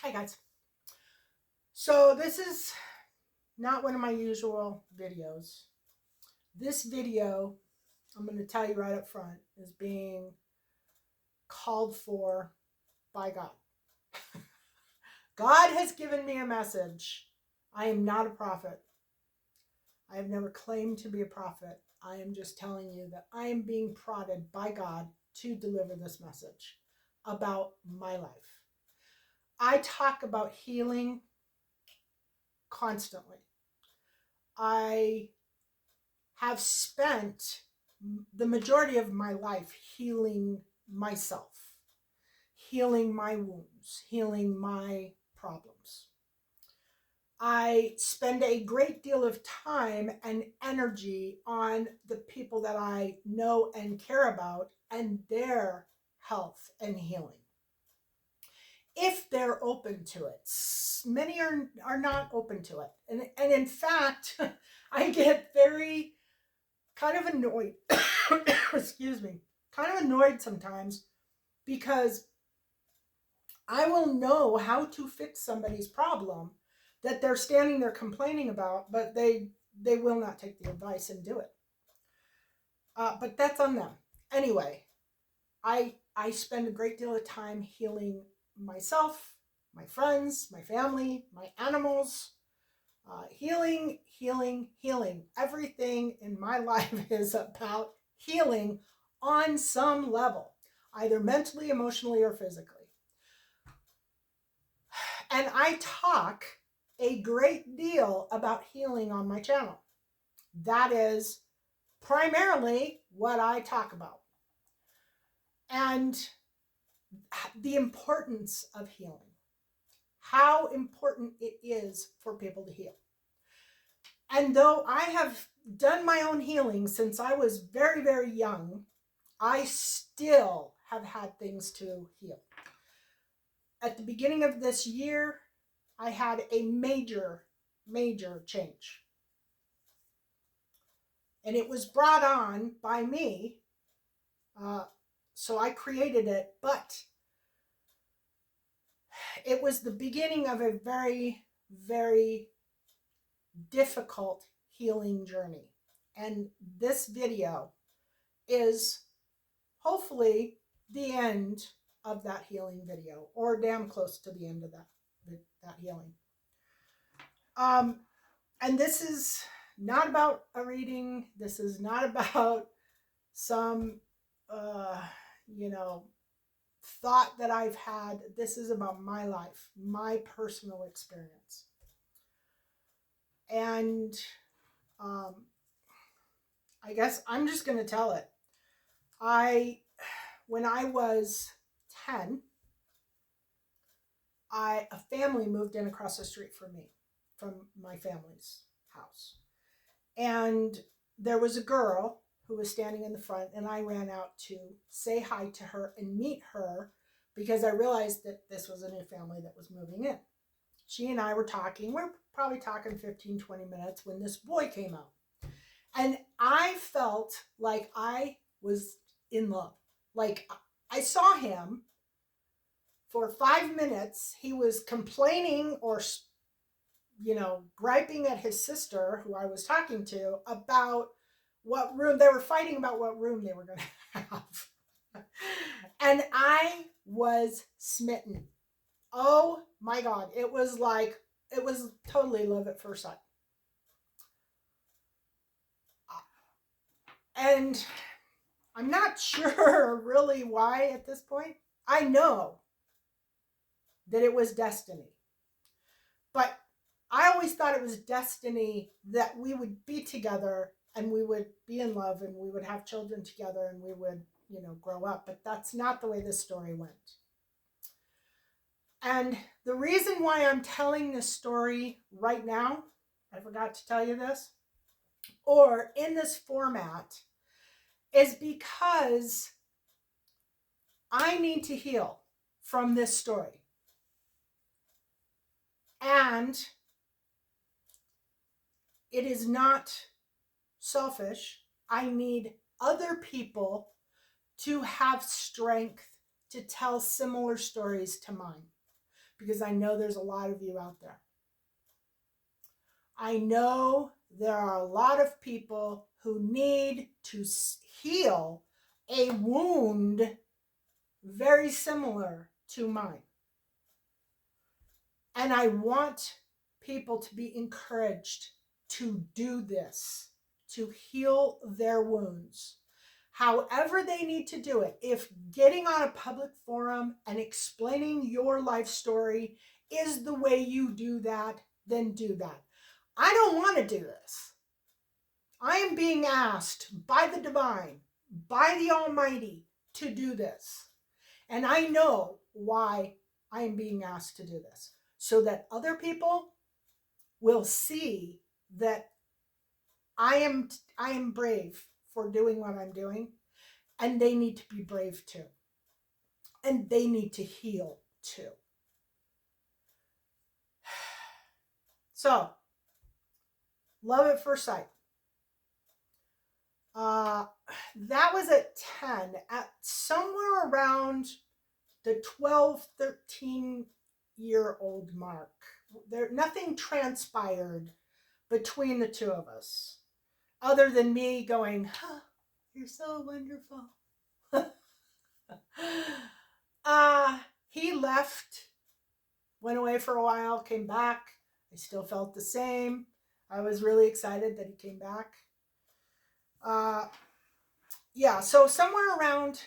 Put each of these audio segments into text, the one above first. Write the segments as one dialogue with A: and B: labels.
A: Hi guys. So this is not one of my usual videos. This video, I'm going to tell you right up front, is being called for by God. God has given me a message. I am not a prophet. I have never claimed to be a prophet. I am just telling you that I am being prodded by God to deliver this message about my life. I talk about healing constantly. I have spent the majority of my life healing myself, healing my wounds, healing my problems. I spend a great deal of time and energy on the people that I know and care about and their health and healing. If they're open to it. Many are not open to it. And in fact, I get very kind of annoyed, excuse me, kind of annoyed sometimes because I will know how to fix somebody's problem that they're standing there complaining about, but they will not take the advice and do it. But that's on them. Anyway, I spend a great deal of time healing myself, my friends, my family, my animals. Healing, healing, healing. Everything in my life is about healing on some level, either mentally, emotionally, or physically. And I talk a great deal about healing on my channel. That is primarily what I talk about. And the importance of healing, how important it is for people to heal. And though I have done my own healing since I was very, very young, I still have had things to heal. At the beginning of this year, I had a major, major change. And it was brought on by me, so I created it, but it was the beginning of a very, very difficult healing journey. And this video is hopefully the end of that healing video, or damn close to the end of that healing. And this is not about a reading. This is not about some, thought that I've had. This is about my life, my personal experience. And I guess I'm just going to tell it. When I was 10, a family moved in across the street from me, from my family's house. And there was a girl who was standing in the front, and I ran out to say hi to her and meet her because I realized that this was a new family that was moving in. She and I were talking. We're probably talking 15, 20 minutes when this boy came out. And I felt like I was in love. Like I saw him for 5 minutes. He was complaining or, griping at his sister, who I was talking to, about what room they were fighting about, what room they were going to have. And I was smitten. Oh my God. It was totally love at first sight. And I'm not sure really why at this point. I know that it was destiny. But I always thought it was destiny that we would be together and we would be in love and we would have children together and we would, grow up. But that's not the way this story went. And the reason why I'm telling this story right now, I forgot to tell you this, or in this format, is because I need to heal from this story. And it is not selfish. I need other people to have strength to tell similar stories to mine. because I know there's a lot of you out there. I know there are a lot of people who need to heal a wound very similar to mine. And I want people to be encouraged to do this, to heal their wounds. However they need to do it. If getting on a public forum and explaining your life story is the way you do that, then do that. I don't want to do this. I am being asked by the divine, by the Almighty, to do this. And I know why I am being asked to do this, so that other people will see that I am brave for doing what I'm doing, and they need to be brave too. And they need to heal too. So, love at first sight. That was at 10. At somewhere around the 12, 13-year-old mark, nothing transpired between the two of us, other than me going, huh, you're so wonderful. He left, went away for a while, came back. I still felt the same. I was really excited that he came back. Yeah, so somewhere around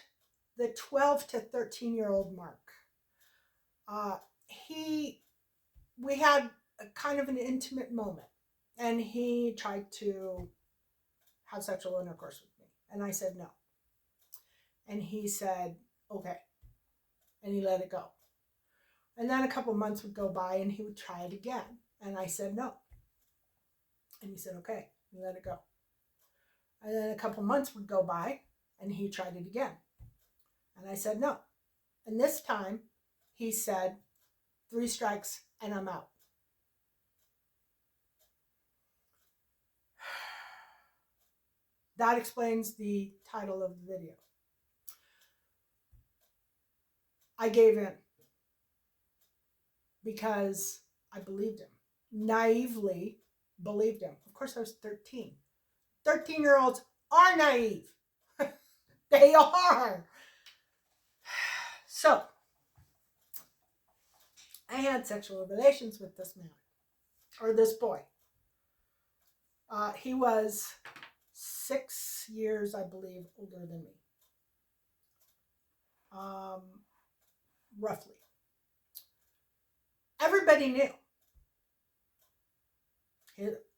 A: the 12 to 13-year-old mark, we had a kind of an intimate moment, and he tried to have sexual intercourse with me, and I said no. And he said, okay, and he let it go. And then a couple months would go by, and he would try it again, and I said no. And he said, okay, and let it go. And then a couple months would go by, and he tried it again. And I said no. And this time, he said, 3 strikes, and I'm out. That explains the title of the video. I gave in because I believed him. Naively believed him. Of course, I was 13. 13-year-olds are naive. They are. So, I had sexual relations with this man, or this boy. He was 6 years, I believe, older than me. Roughly. Everybody knew.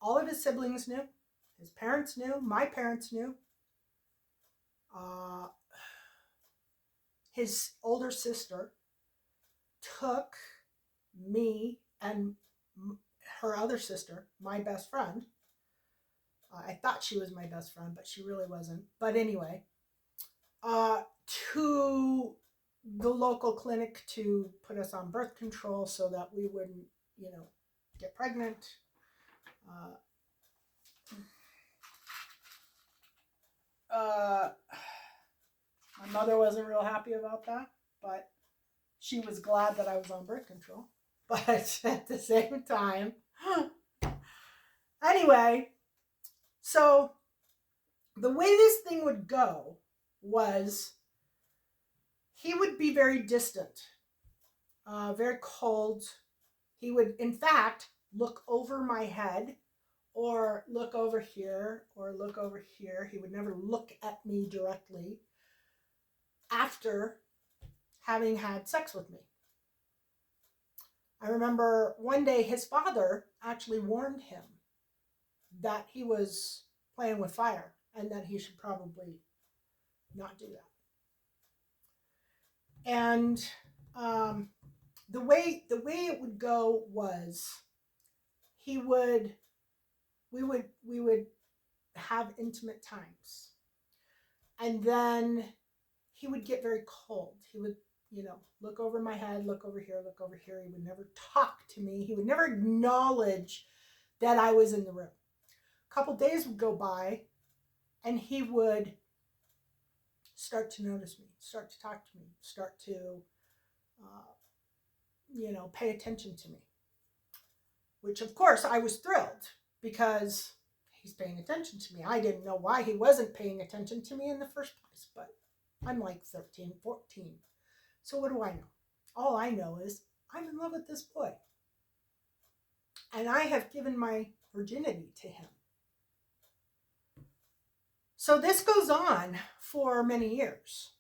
A: All of his siblings knew. His parents knew. My parents knew. His older sister took me and her other sister, my best friend. I thought she was my best friend, but she really wasn't. But anyway, to the local clinic to put us on birth control so that we wouldn't, get pregnant. My mother wasn't real happy about that, but she was glad that I was on birth control. But at the same time, anyway, so the way this thing would go was he would be very distant, very cold. He would, in fact, look over my head or look over here or look over here. He would never look at me directly after having had sex with me. I remember one day his father actually warned him that he was playing with fire and that he should probably not do that. And the way it would go was we would have intimate times, and then he would get very cold. He would, look over my head, look over here, look over here. He would never talk to me. He would never acknowledge that I was in the room. A couple days would go by, and he would start to notice me, start to talk to me, start to pay attention to me. Which, of course, I was thrilled because he's paying attention to me. I didn't know why he wasn't paying attention to me in the first place, but I'm like 13, 14. So what do I know? All I know is I'm in love with this boy. And I have given my virginity to him. So this goes on for many years.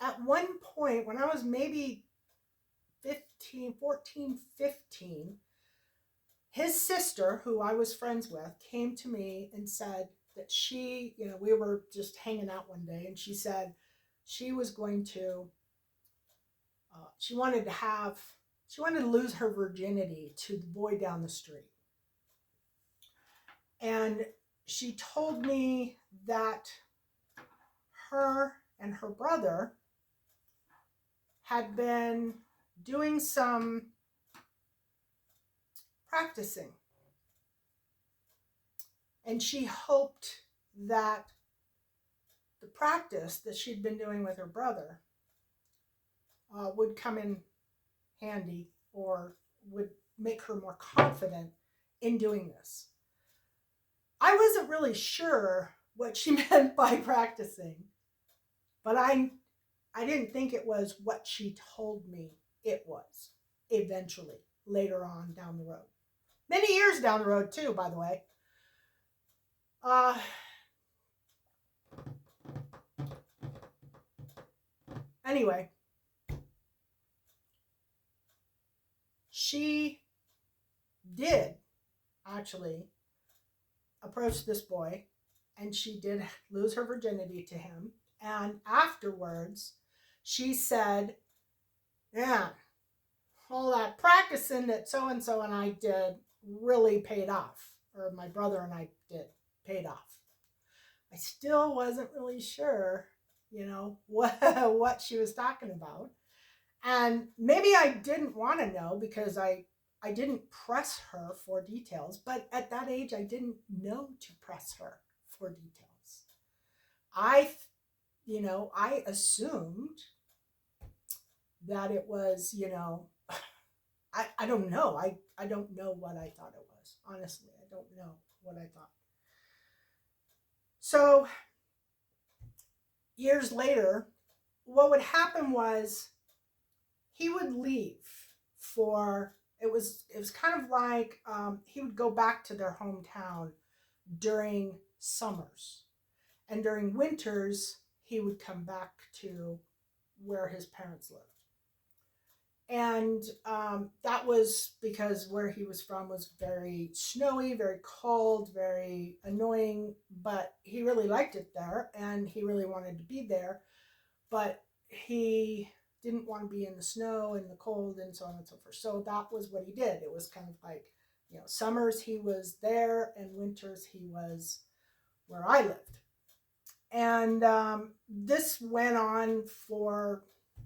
A: At one point, when I was maybe 14, 15, his sister, who I was friends with, came to me and said that we were just hanging out one day, and she said she was going to, she wanted to lose her virginity to the boy down the street. And she told me that her and her brother had been doing some practicing. And she hoped that the practice that she'd been doing with her brother would come in handy or would make her more confident in doing this. I wasn't really sure what she meant by practicing, but I didn't think it was what she told me it was eventually, later on down the road. Many years down the road, too, by the way. Anyway, she did actually approach this boy, and she did lose her virginity to him. And afterwards, she said, yeah, all that practicing that so-and-so and I did really paid off, or my brother and I did, paid off. I still wasn't really sure, what she was talking about. And maybe I didn't want to know because I didn't press her for details, but at that age, I didn't know to press her for details. I assumed that it was, I don't know. I don't know what I thought it was. Honestly, I don't know what I thought. So years later, what would happen was he would leave it was kind of like he would go back to their hometown during summers. And during winters, he would come back to where his parents lived. And that was because where he was from was very snowy, very cold, very annoying, but he really liked it there and he really wanted to be there. But he didn't want to be in the snow and the cold and so on and so forth. So that was what he did. It was kind of like, summers he was there and winters he was where I lived. And this went on for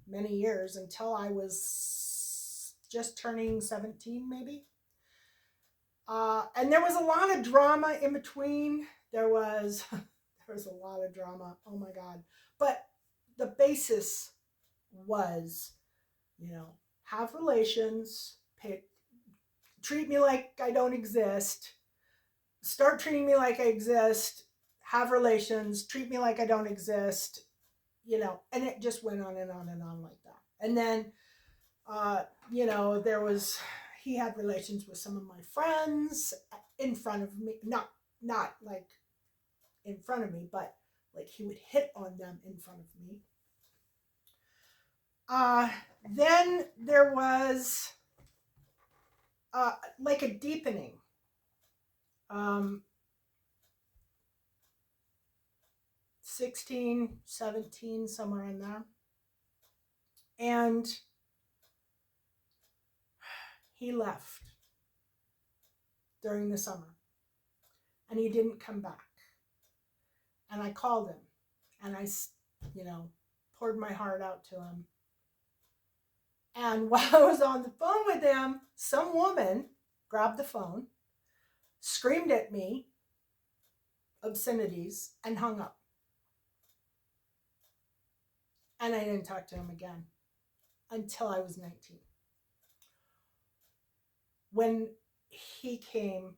A: many years until I was just turning 17, maybe. And there was a lot of drama in between. There was a lot of drama. Oh my God. But the basis was, have relations, treat me like I don't exist, start treating me like I exist, have relations, treat me like I don't exist, and it just went on and on and on like that. And then, he had relations with some of my friends in front of me, not like in front of me, but like he would hit on them in front of me. Then there was like a deepening. 16, 17, somewhere in there. And he left during the summer. And he didn't come back. And I called him. And I, poured my heart out to him. And while I was on the phone with him, some woman grabbed the phone, screamed at me obscenities, and hung up. And I didn't talk to him again until I was 19. when he came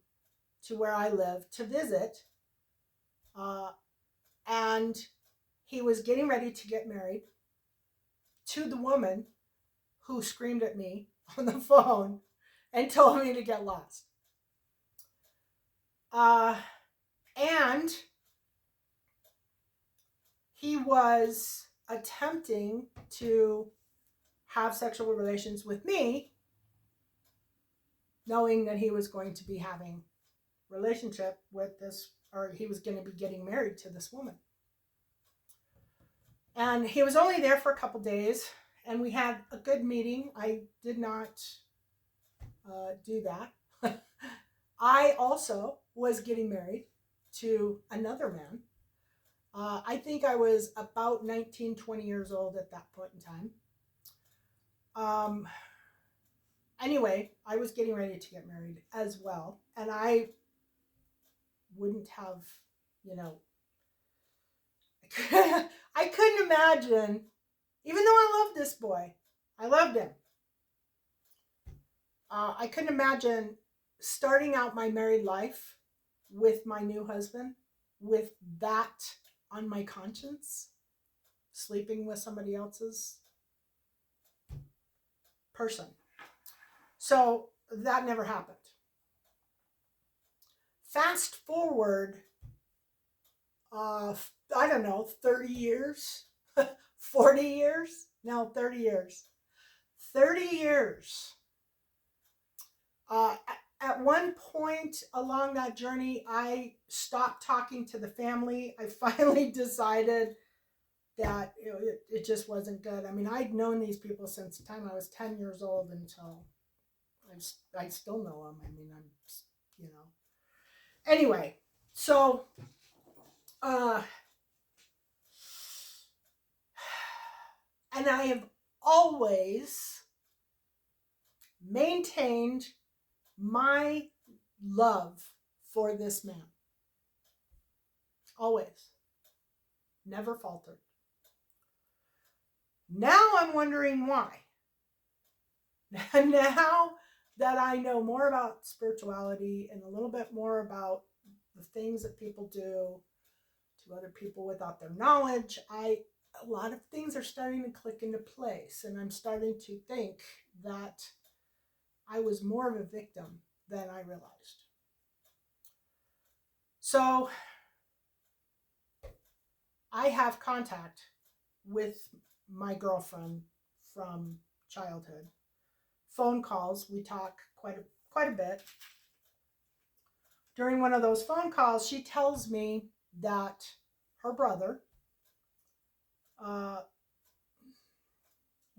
A: to where I live to visit, uh, and he was getting ready to get married to the woman who screamed at me on the phone and told me to get lost. And he was attempting to have sexual relations with me, knowing that he was going to be having relationship with this, or he was going to be getting married to this woman. And he was only there for a couple days, and we had a good meeting. I did not do that. I also was getting married to another man. I think I was about 19, 20 years old at that point in time. Anyway, I was getting ready to get married as well. And I wouldn't have, you know, I couldn't imagine, even though I loved this boy, I loved him. I couldn't imagine starting out my married life with my new husband, with that on my conscience, sleeping with somebody else's person. So that never happened. Fast forward, I don't know, 30 years, 40 years? No, 30 years. 30 years. At one point along that journey, I stopped talking to the family. I finally decided that it just wasn't good. I mean, I'd known these people since the time I was 10 years old until I still know them. I mean, you know. Anyway, so and I have always maintained my love for this man. Always. Never faltered. Now I'm wondering why. Now that I know more about spirituality and a little bit more about the things that people do to other people without their knowledge, a lot of things are starting to click into place, and I'm starting to think that I was more of a victim than I realized. So I have contact with my girlfriend from childhood. Phone calls, we talk quite a bit. During one of those phone calls, she tells me that her brother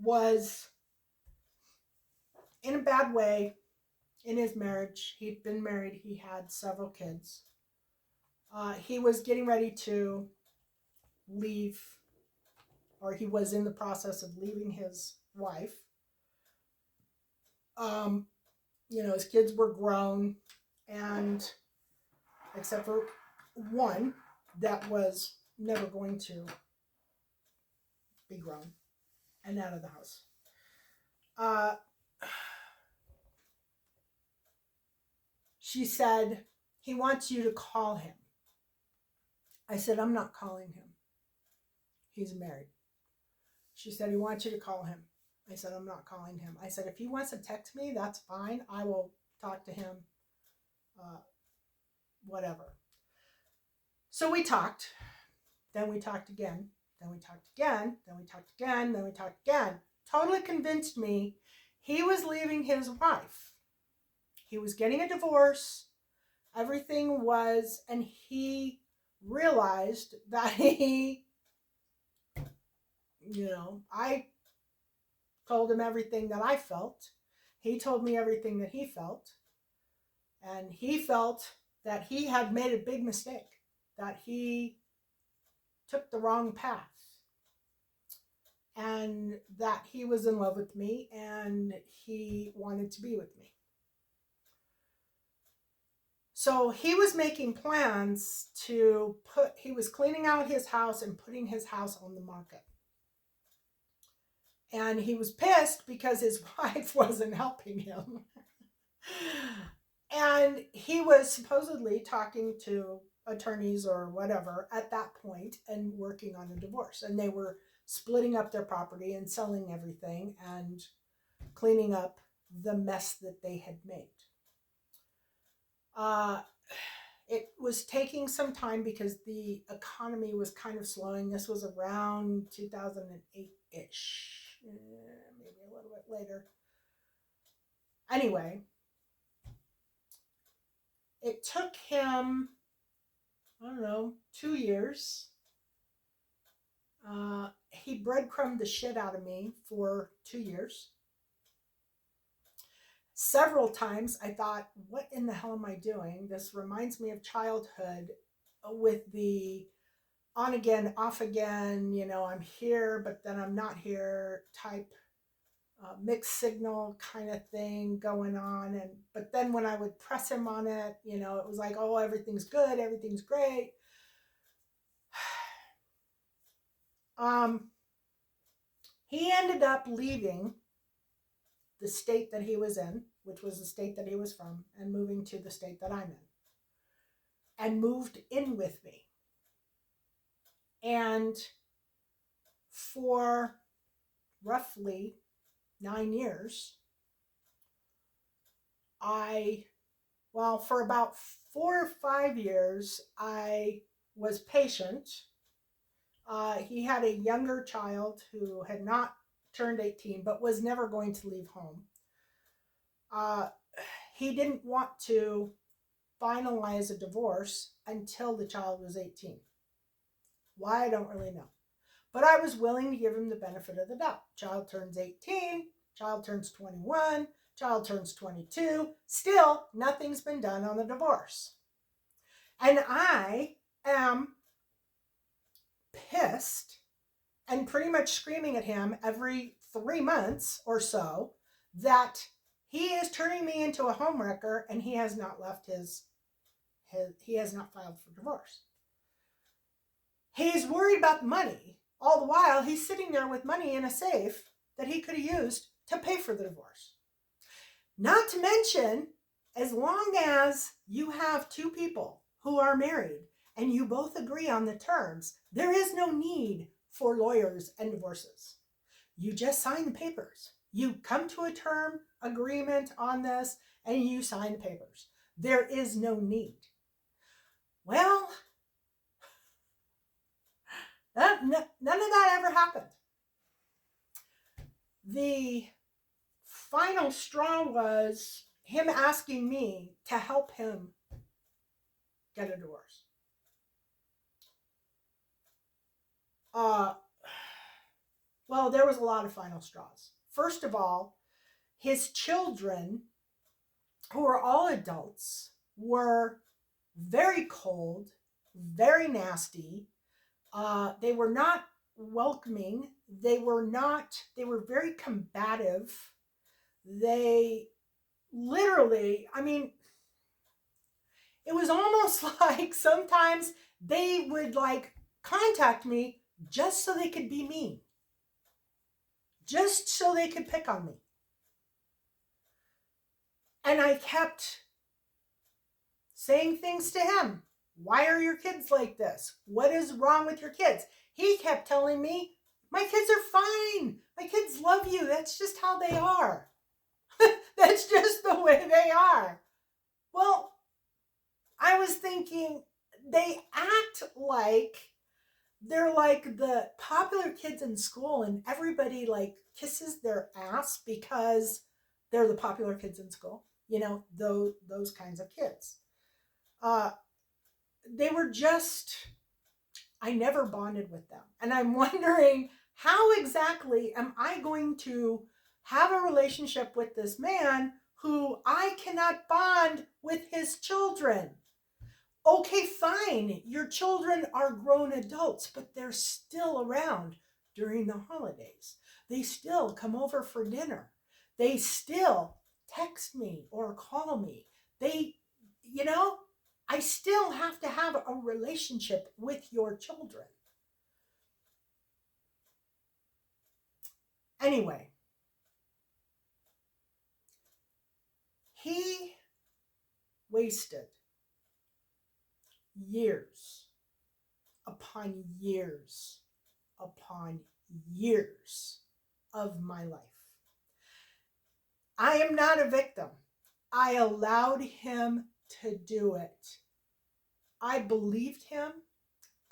A: was in a bad way in his marriage. He'd been married, he had several kids. He was getting ready to leave, or he was in the process of leaving his wife. You know, his kids were grown, and except for one that was never going to be grown and out of the house. She said, he wants you to call him. I said, I'm not calling him. He's married. She said, he wants you to call him. I said, I'm not calling him. I said, if he wants to text me, that's fine. I will talk to him. Whatever. So we talked. Then we talked again. Then we talked again. Then we talked again. Then we talked again. Totally convinced me he was leaving his wife. He was getting a divorce. Everything was, and he realized that he, you know, I told him everything that I felt. He told me everything that he felt. And he felt that he had made a big mistake, that he took the wrong path, and that he was in love with me and he wanted to be with me. So he was making plans to he was cleaning out his house and putting his house on the market. And he was pissed because his wife wasn't helping him. And he was supposedly talking to attorneys or whatever at that point and working on a divorce. And they were splitting up their property and selling everything and cleaning up the mess that they had made. Uh, it was taking some time because the economy was kind of slowing. This was around 2008-ish, maybe a little bit later. Anyway, it took him, I don't know, 2 years. He breadcrumbed the shit out of me for 2 years. Several times I thought, what in the hell am I doing? This reminds me of childhood with the on again, off again, I'm here, but then I'm not here type mixed signal kind of thing going on. But then when I would press him on it, it was like, oh, everything's good, everything's great. He ended up leaving the state that he was in, which was the state that he was from, and moving to the state that I'm in, and moved in with me. And for roughly 9 years, for about 4 or 5 years, I was patient. He had a younger child who had not turned 18, but was never going to leave home. He didn't want to finalize a divorce until the child was 18. Why, I don't really know. But I was willing to give him the benefit of the doubt. Child turns 18, child turns 21, child turns 22. Still, nothing's been done on the divorce. And I am pissed and pretty much screaming at him every 3 months or so that he is turning me into a homewrecker and he has not left he has not filed for divorce. He's worried about the money. All the while, he's sitting there with money in a safe that he could have used to pay for the divorce. Not to mention, as long as you have two people who are married and you both agree on the terms, there is no need for lawyers and divorces. You just sign the papers. You come to a term agreement on this and you sign the papers. There is no need. Well, none of that ever happened. The final straw was him asking me to help him get a divorce. Well, there was a lot of final straws. First of all, his children, who are all adults, were very cold, very nasty. They were not welcoming. They were very combative. They literally, it was almost like sometimes they would contact me just so they could be mean. Just so they could pick on me. And I kept saying things to him. Why are your kids like this? What is wrong with your kids? He kept telling me, my kids are fine. My kids love you. That's just how they are. That's just the way they are. Well, I was thinking, they act like they're like the popular kids in school and everybody kisses their ass because they're the popular kids in school. Those kinds of kids. They were just, I never bonded with them. And I'm wondering, how exactly am I going to have a relationship with this man who I cannot bond with his children? Okay, fine. Your children are grown adults, but they're still around during the holidays. They still come over for dinner. They still text me or call me. I still have to have a relationship with your children. Anyway, he wasted years upon years upon years of my life. I am not a victim. I allowed him to do it. I believed him.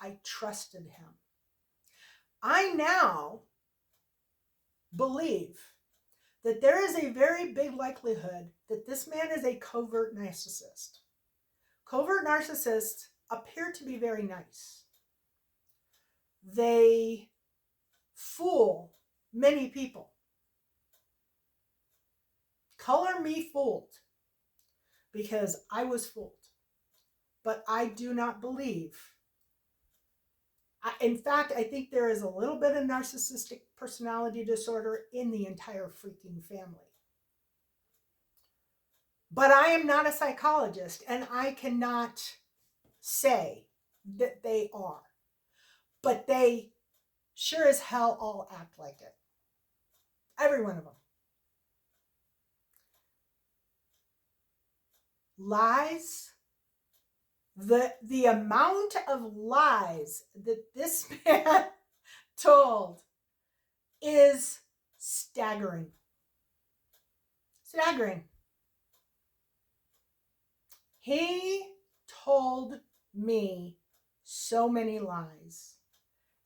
A: I trusted him. I now believe that there is a very big likelihood that this man is a covert narcissist. Covert narcissists appear to be very nice. They fool many people. Color me fooled, because I was fooled. But I do not believe. In fact, I think there is a little bit of narcissistic personality disorder in the entire freaking family. But I am not a psychologist, and I cannot say that they are. But they sure as hell all act like it. Every one of them. Lies. The amount of lies that this man told is staggering. Staggering. He told me so many lies.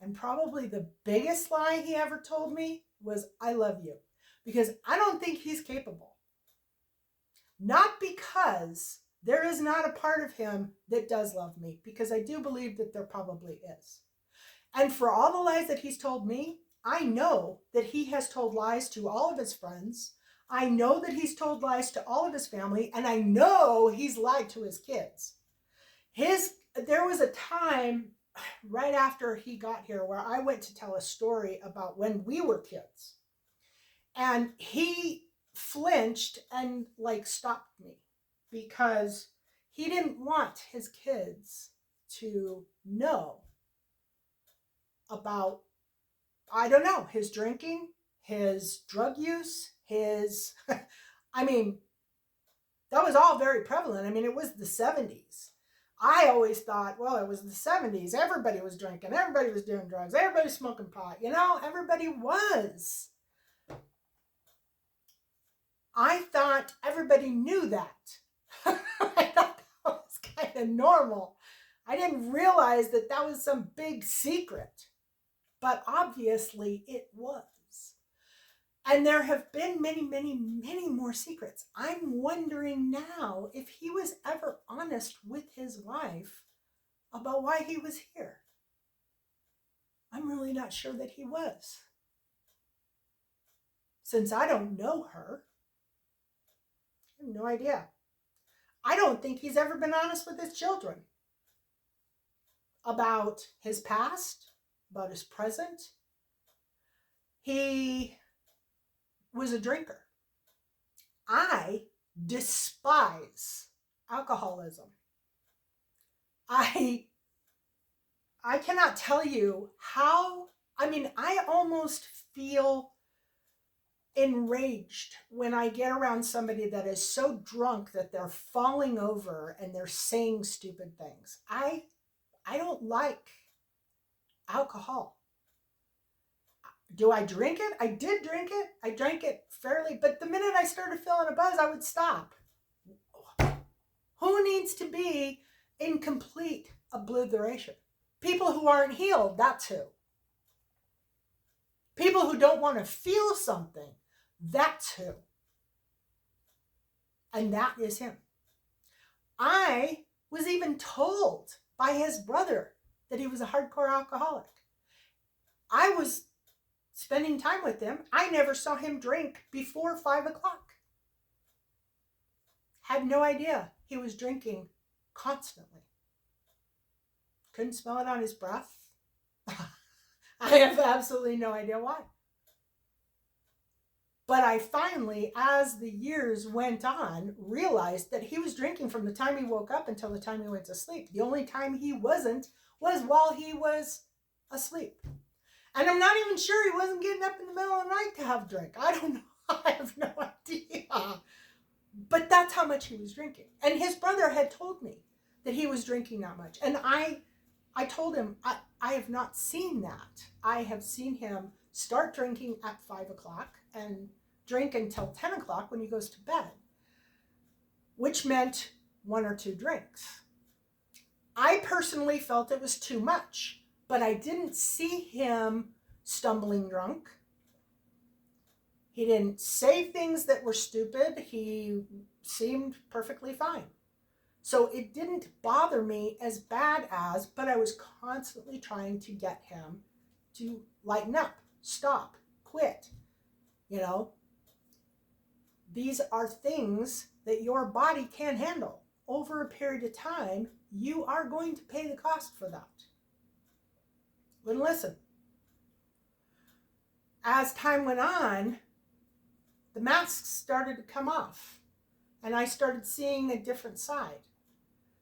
A: And probably the biggest lie he ever told me was, I love you. Because I don't think he's capable. Not because there is not a part of him that does love me, because I do believe that there probably is. And for all the lies that he's told me, I know that he has told lies to all of his friends. I know that he's told lies to all of his family, and I know he's lied to his kids. There was a time right after he got here where I went to tell a story about when we were kids. And he flinched and stopped me because he didn't want his kids to know about, I don't know, his drinking, his drug use, his, I mean, that was all very prevalent. I mean, it was the 70s. I always thought, well, it was the 70s. Everybody was drinking. Everybody was doing drugs. Everybody was smoking pot. Everybody was. I thought everybody knew that. I thought that was kind of normal. I didn't realize that that was some big secret. But obviously it was. And there have been many, many, many more secrets. I'm wondering now if he was ever honest with his wife about why he was here. I'm really not sure that he was. Since I don't know her, I have no idea. I don't think he's ever been honest with his children about his past, about his present. He was a drinker. I despise alcoholism. I cannot tell you how, I almost feel enraged when I get around somebody that is so drunk that they're falling over and they're saying stupid things. I don't like alcohol. Do I drink it? I did drink it. I drank it fairly, but the minute I started feeling a buzz, I would stop. Who needs to be in complete obliteration? People who aren't healed, that's who. People who don't want to feel something, that's who. And that is him. I was even told by his brother that he was a hardcore alcoholic. I was spending time with him. I never saw him drink before 5 o'clock. Had no idea he was drinking constantly. Couldn't smell it on his breath. I have absolutely no idea why. But I finally, as the years went on, realized that he was drinking from the time he woke up until the time he went to sleep. The only time he wasn't was while he was asleep. And I'm not even sure he wasn't getting up in the middle of the night to have a drink. I don't know. I have no idea. But that's how much he was drinking. And his brother had told me that he was drinking that much. And I told him, I have not seen that. I have seen him start drinking at 5 o'clock and drink until 10 o'clock when he goes to bed, which meant 1 or 2 drinks. I personally felt it was too much, but I didn't see him stumbling drunk. He didn't say things that were stupid. He seemed perfectly fine. So it didn't bother me as bad as, but I was constantly trying to get him to lighten up, stop, quit. You know, these are things that your body can handle. Over a period of time, you are going to pay the cost for that. But listen, as time went on, the masks started to come off, and I started seeing a different side.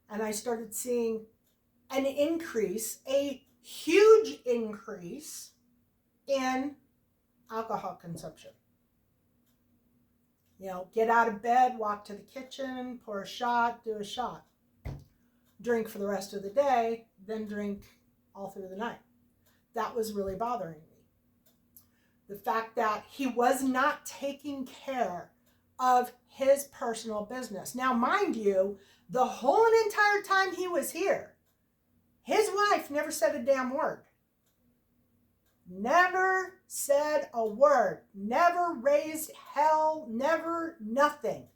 A: And I started seeing an increase, a huge increase in alcohol consumption. You know, get out of bed, walk to the kitchen, pour a shot, do a shot. Drink for the rest of the day, then drink all through the night. That was really bothering me. The fact that he was not taking care of his personal business. Now, mind you, the whole entire time he was here, his wife never said a damn word. Never said a word. Never raised hell. Never nothing.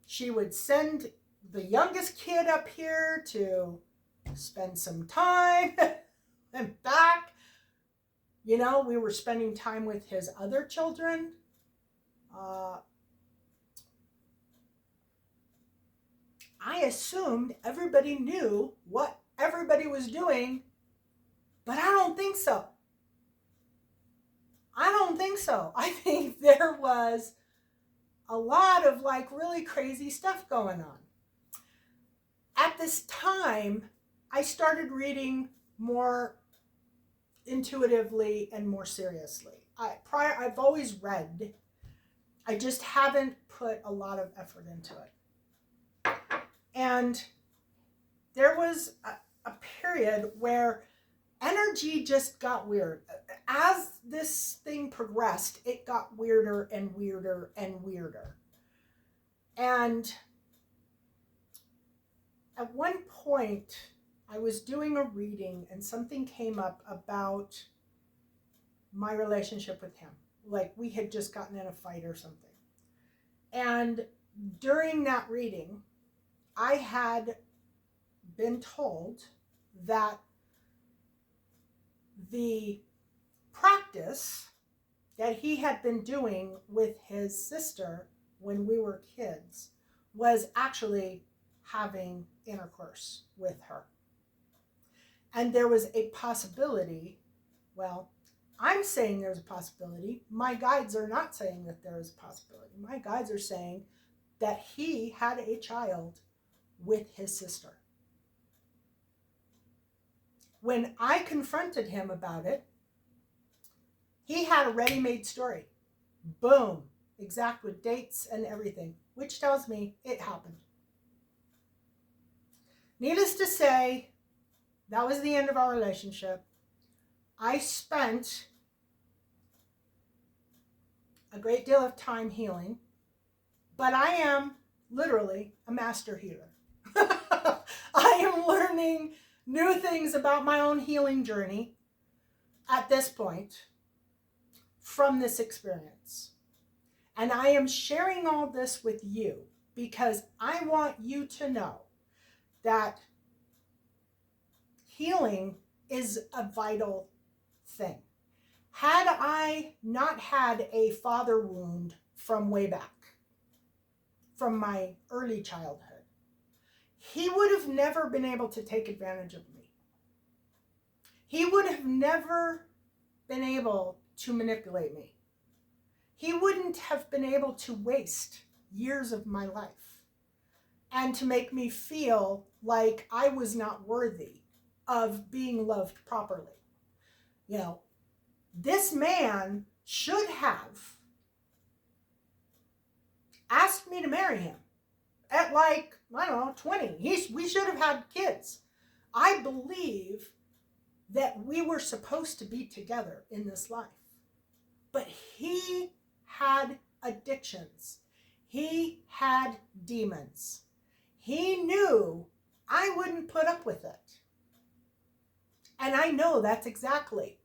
A: She would send the youngest kid up here to spend some time and back. You know, we were spending time with his other children. I assumed everybody knew what everybody was doing, but I don't think so. I don't think so. I think there was a lot of like really crazy stuff going on. At this time, I started reading more intuitively and more seriously. I've always read. I just haven't put a lot of effort into it. And there was a period where energy just got weird. As this thing progressed, it got weirder and weirder and weirder. And at one point, I was doing a reading and something came up about my relationship with him. Like we had just gotten in a fight or something. And during that reading, I had been told that the practice that he had been doing with his sister when we were kids was actually having intercourse with her. And there was a possibility, well, I'm saying there's a possibility. My guides are not saying that there is a possibility. My guides are saying that he had a child with his sister. When I confronted him about it, he had a ready-made story. Boom, exact with dates and everything, which tells me it happened. Needless to say, that was the end of our relationship. I spent a great deal of time healing, but I am literally a master healer. I am learning new things about my own healing journey at this point from this experience. And I am sharing all this with you because I want you to know that healing is a vital thing. Had I not had a father wound from way back, from my early childhood, he would have never been able to take advantage of me. He would have never been able to manipulate me. He wouldn't have been able to waste years of my life and to make me feel like I was not worthy of being loved properly. You know, this man should have asked me to marry him at like, I don't know, 20. We should have had kids. I believe that we were supposed to be together in this life. But he had addictions. He had demons. He knew I wouldn't put up with it. And I know that's exactly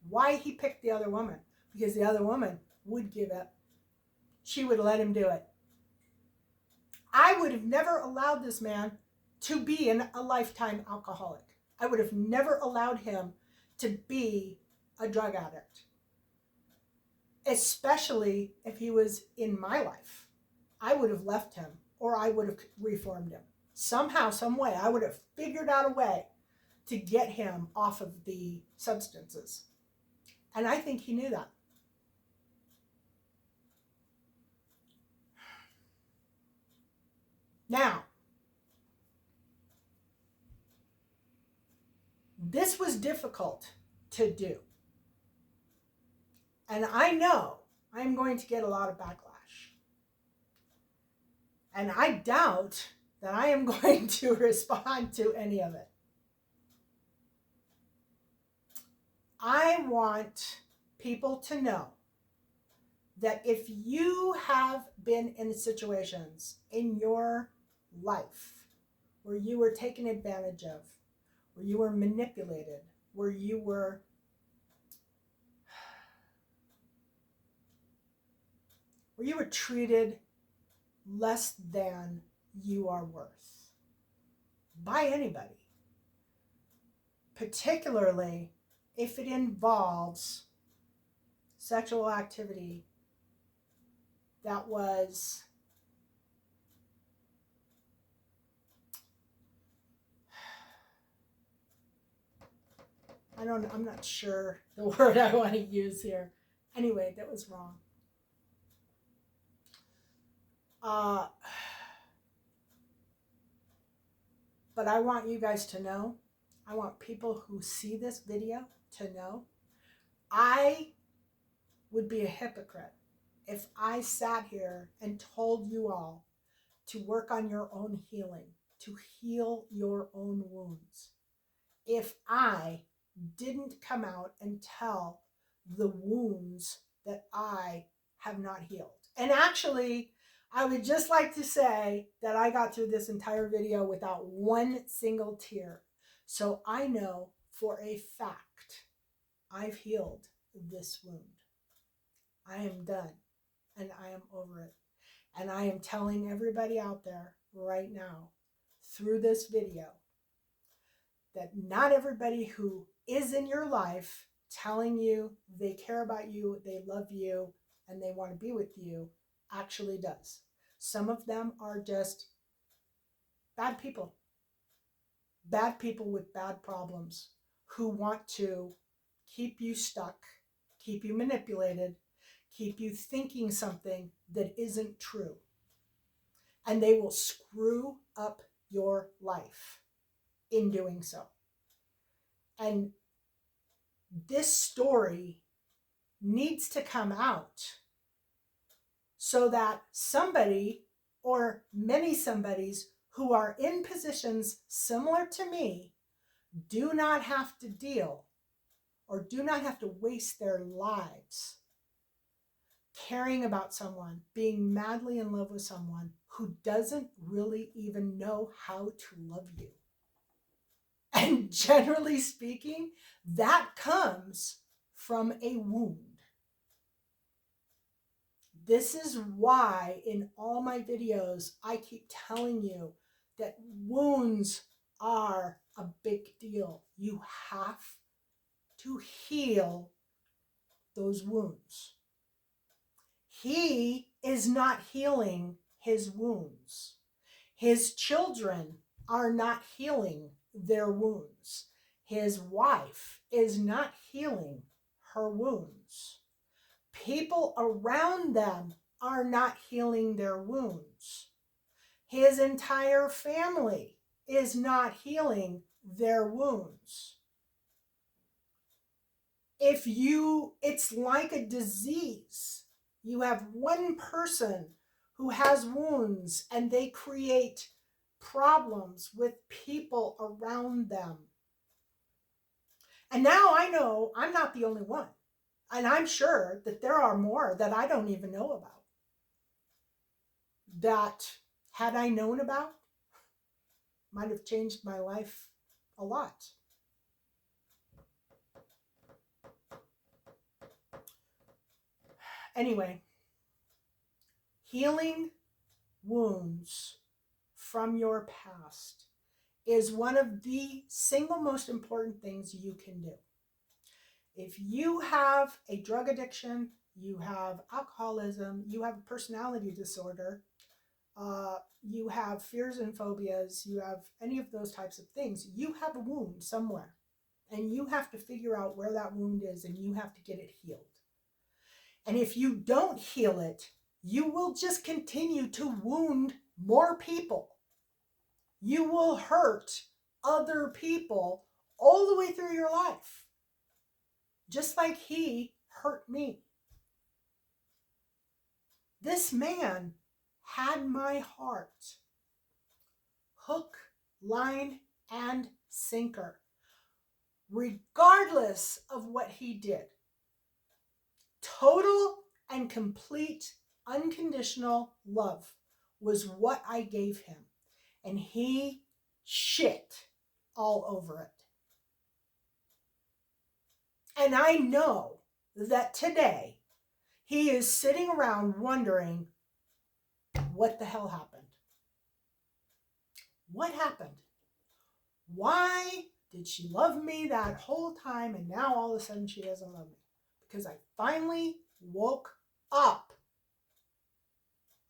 A: why he picked the other woman, because the other woman would give up. She would let him do it. I would have never allowed this man to be a lifetime alcoholic. I would have never allowed him to be a drug addict, especially if he was in my life. I would have left him, or I would have reformed him. Somehow, some way, I would have figured out a way to get him off of the substances. And I think he knew that. Now, this was difficult to do. And I know I'm going to get a lot of backlash. And I doubt that I am going to respond to any of it. I want people to know that if you have been in situations in your life where you were taken advantage of, where you were manipulated, where you were treated less than you are worth by anybody, particularly if it involves sexual activity that was I'm not sure the word I want to use here. Anyway, that was wrong. But I want you guys to know, I want people who see this video to know, I would be a hypocrite if I sat here and told you all to work on your own healing, to heal your own wounds, if I didn't come out and tell the wounds that I have not healed. And actually, I would just like to say that I got through this entire video without one single tear. So I know for a fact I've healed this wound. I am done and I am over it. And I am telling everybody out there right now through this video that not everybody who is in your life telling you they care about you, they love you, and they want to be with you actually does. Some of them are just bad people with bad problems who want to keep you stuck, keep you manipulated, keep you thinking something that isn't true. And they will screw up your life in doing so. And this story needs to come out so that somebody or many somebodies who are in positions similar to me do not have to deal or do not have to waste their lives caring about someone, being madly in love with someone who doesn't really even know how to love you. And generally speaking, that comes from a wound. This is why in all my videos, I keep telling you that wounds are a big deal. You have to heal those wounds. He is not healing his wounds. His children are not healing their wounds. His wife is not healing her wounds. People around them are not healing their wounds. His entire family is not healing their wounds. It's like a disease. You have one person who has wounds and they create problems with people around them. And now I know I'm not the only one. And I'm sure that there are more that I don't even know about. That, had I known about, might have changed my life a lot. Anyway, healing wounds from your past is one of the single most important things you can do. If you have a drug addiction, you have alcoholism, you have a personality disorder, you have fears and phobias, you have any of those types of things, you have a wound somewhere. And you have to figure out where that wound is and you have to get it healed. And if you don't heal it, you will just continue to wound more people. You will hurt other people all the way through your life, just like he hurt me. This man had my heart, hook, line, and sinker, regardless of what he did. Total and complete unconditional love was what I gave him. And he shit all over it. And I know that today he is sitting around wondering, what the hell happened? What happened? Why did she love me that whole time and now all of a sudden she doesn't love me? Because I finally woke up.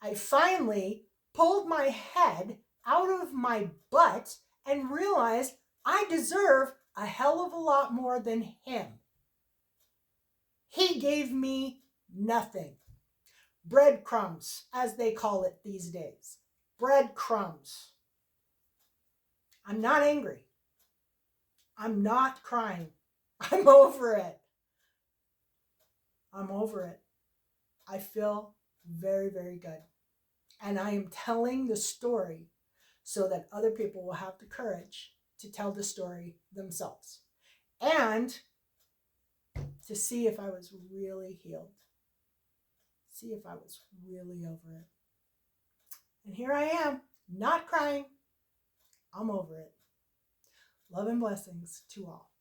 A: I finally pulled my head out of my butt and realized I deserve a hell of a lot more than him. He gave me nothing. Breadcrumbs, as they call it these days. Breadcrumbs. I'm not angry. I'm not crying. I'm over it. I'm over it. I feel very, very good. And I am telling the story so that other people will have the courage to tell the story themselves. And to see if I was really healed. See if I was really over it. And here I am, not crying. I'm over it. Love and blessings to all.